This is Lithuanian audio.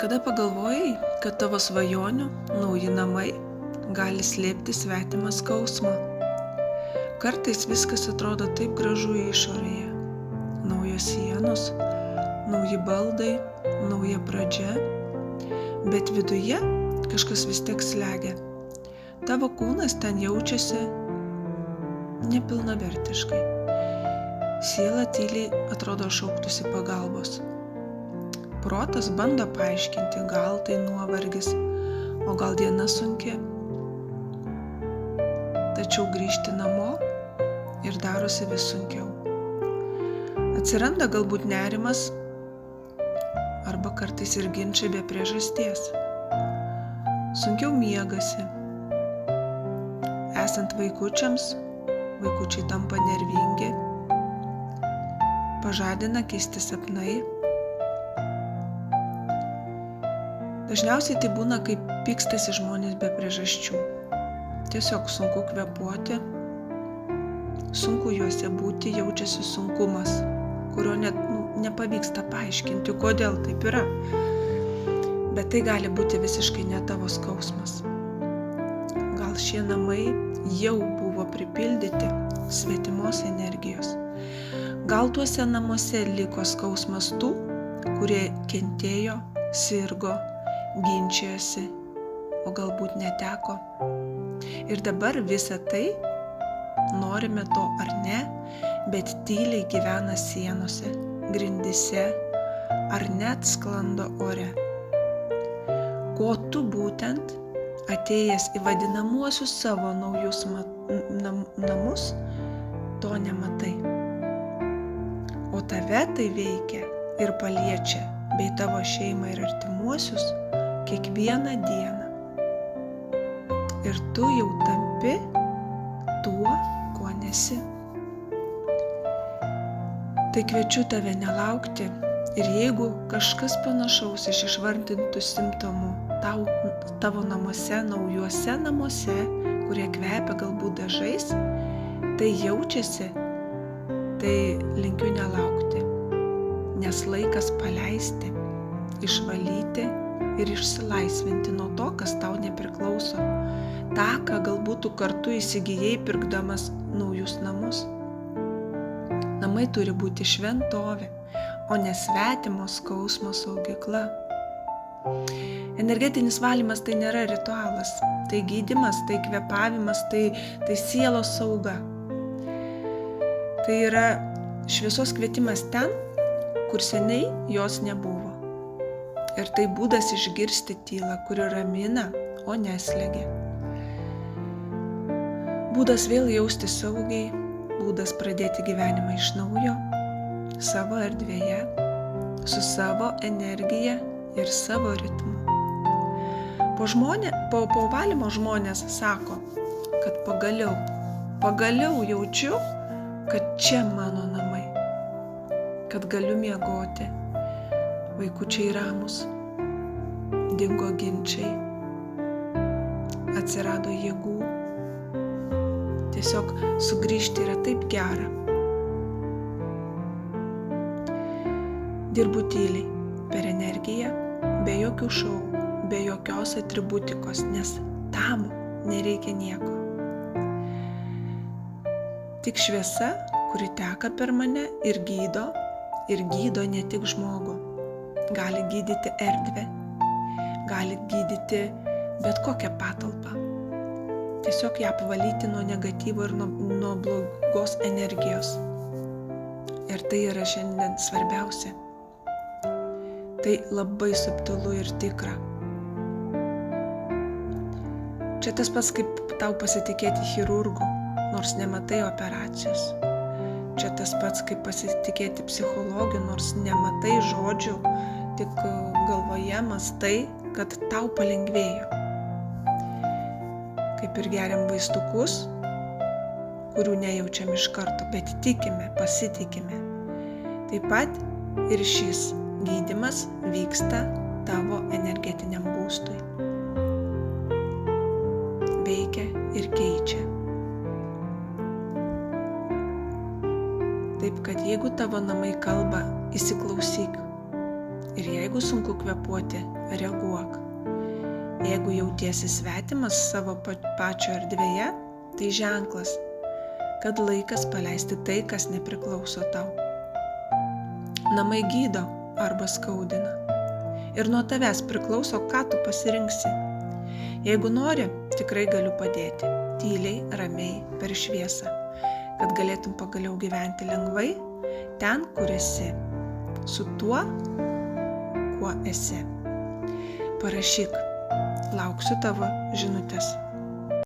Kada pagalvojai, kad tavo svajonių nauji namai gali slėpti svetimą skausmą? Kartais viskas atrodo taip gražu išorėje. Naujos sienos, nauji baldai, nauja pradžia, bet viduje kažkas vis tiek slegia. Tavo kūnas ten jaučiasi nepilnavertiškai. Siela tyliai atrodo šauktųsi pagalbos. Protas bando paaiškinti, gal tai nuovargis, o gal diena sunki. Tačiau grįžti namo ir darosi vis sunkiau. Atsiranda galbūt nerimas arba kartais ir ginčai be priežasties. Sunkiau miegasi. Esant vaikučiams, vaikučiai tampa nervingi, pažadina keisti sapnai. Dažniausiai tai būna, kai pykstasi žmonės be priežasčių. Tiesiog sunku kvėpuoti, sunku juose būti, jaučiasi sunkumas, kurio net nepavyksta paaiškinti, kodėl taip yra. Bet tai gali būti visiškai ne tavo skausmas. Gal šie namai jau buvo pripildyti svetimos energijos. Gal tuose namuose liko skausmas tų, kurie kentėjo, sirgo, ginčijosi, o galbūt neteko. Ir dabar visą tai, norime to ar ne, bet tyliai gyvena sienose, grindyse ar net sklando ore. Ko tu būtent, atėjęs į vadinamuosius savo naujus namus, to nematai. O tave tai veikia ir paliečia, bei tavo šeimą ir artimuosius kiekvieną dieną. Ir tu jau tampi tuo, kuo nesi. Tai kviečiu tave nelaukti ir jeigu kažkas panašaus iš išvardintų simptomų tavo namuose, naujuose namuose, kurie kvepia galbūt dažais, tai jaučiasi, tai linkiu nelaukti, nes laikas paleisti, išvalyti ir išsilaisvinti nuo to, kas tau nepriklauso. Ta, ką galbūt tu kartu įsigijai pirkdamas naujus namus. Namai turi būti šventovė, o ne svetimo skausmo saugykla. Energetinis valymas tai nėra ritualas, tai gydymas, tai kvėpavimas, tai sielos sauga. Tai yra šviesos kvietimas ten, kur seniai jos nebuvo. Ir tai būdas išgirsti tylą, kuri ramina, o neslegia. Būdas vėl jausti saugiai, būdas pradėti gyvenimą iš naujo, savo erdvėje, su savo energija ir savo ritmu. Po valymo žmonės sako, kad pagaliau jaučiu, kad čia mano namai, kad galiu miegoti, vaikučiai ramus, dingo ginčiai, atsirado jėgų. Tiesiog sugrįžti yra taip gera. Dirbu tyliai, per energiją, be jokių šou, be jokios atributikos, nes tam nereikia nieko. Tik šviesa, kuri teka per mane ir gydo ne tik žmogų. Gali gydyti erdvę, gali gydyti bet kokią patalpą. Tiesiog ją apvalyti nuo negatyvo ir nuo blogos energijos. Ir tai yra šiandien svarbiausia. Tai labai subtilu ir tikra. Čia tas pats, kaip tau pasitikėti chirurgu, nors nematai operacijos. Čia tas pats, kaip pasitikėti psichologu, nors nematai žodžių, tik galvoje mastai, kad tau palengvėjo. Kaip ir geriam vaistukus, kurių nejaučiam iš karto, bet tikime, pasitikime. Taip pat ir šis gydymas vyksta tavo energetiniam būstui. Veikia ir keičia. Taip, kad jeigu tavo namai kalba, įsiklausyk Ir jeigu sunku kvėpuoti, reaguok. Jeigu jautiesi svetimas savo pačio erdvėje, tai ženklas, kad laikas paleisti tai, kas nepriklauso tau. Namai gydo arba skaudina. Ir nuo tavęs priklauso, ką tu pasirinksi. Jeigu nori, tikrai galiu padėti. Tyliai, ramiai, per šviesą. Kad galėtum pagaliau gyventi lengvai, ten, kur esi. Su tuo, kuo esi. Parašyk. Lauksiu tavo žinutės.